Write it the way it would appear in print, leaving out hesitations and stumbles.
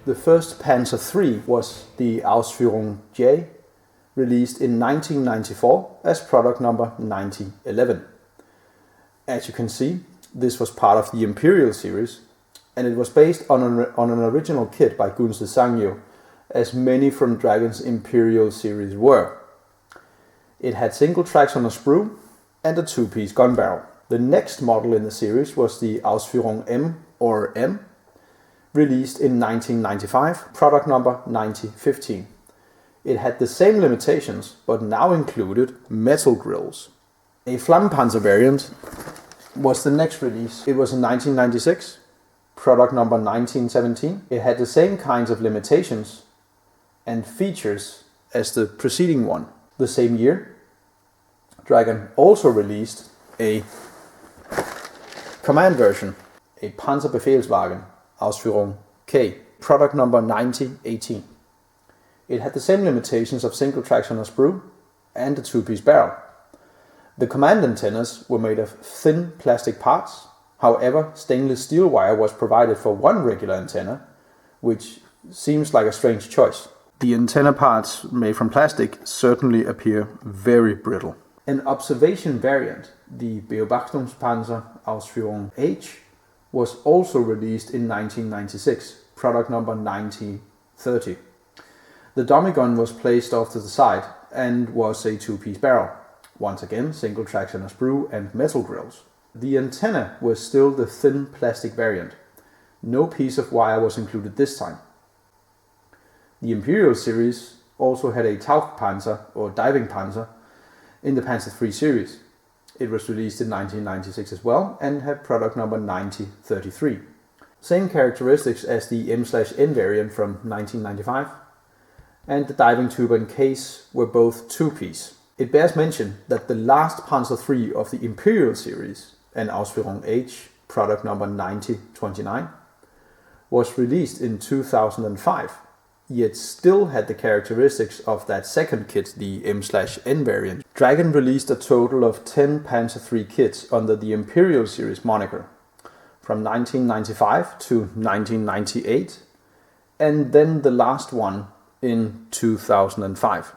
The first Panzer III was the Ausführung J, released in 1994 as product number 9011. As you can see, this was part of the Imperial series, and it was based on an original kit by Gunze Sangyo, as many from Dragon's Imperial series were. It had single tracks on a sprue and a two-piece gun barrel. The next model in the series was the Ausführung M or M, released in 1995, product number 9015. It had the same limitations, but now included metal grills. A Flammenpanzer variant was the next release. It was in 1996, product number 1917. It had the same kinds of limitations and features as the preceding one. The same year, Dragon also released a command version, a Panzerbefehlswagen, Ausführung K, product number 9018. It had the same limitations of single tracks on a sprue and a two-piece barrel. The command antennas were made of thin plastic parts. However, stainless steel wire was provided for one regular antenna, which seems like a strange choice. The antenna parts made from plastic certainly appear very brittle. An observation variant, the Beobachtungspanzer Ausführung H, was also released in 1996, product number 9030. The dummy gun was placed off to the side and was a two-piece barrel. Once again, single tracks on a sprue and metal grills. The antenna was still the thin plastic variant. No piece of wire was included this time. The Imperial series also had a Tauchpanzer or diving panzer in the Panzer III series. It was released in 1996 as well and had product number 9033. Same characteristics as the M/N variant from 1995, and the diving tube and case were both two-piece. It bears mention that the last Panzer III of the Imperial series, an Ausführung H, product number 9029, was released in 2005, yet still had the characteristics of that second kit, the M/N variant. Dragon released a total of 10 Panzer III kits under the Imperial series moniker, from 1995 to 1998, and then the last one in 2005.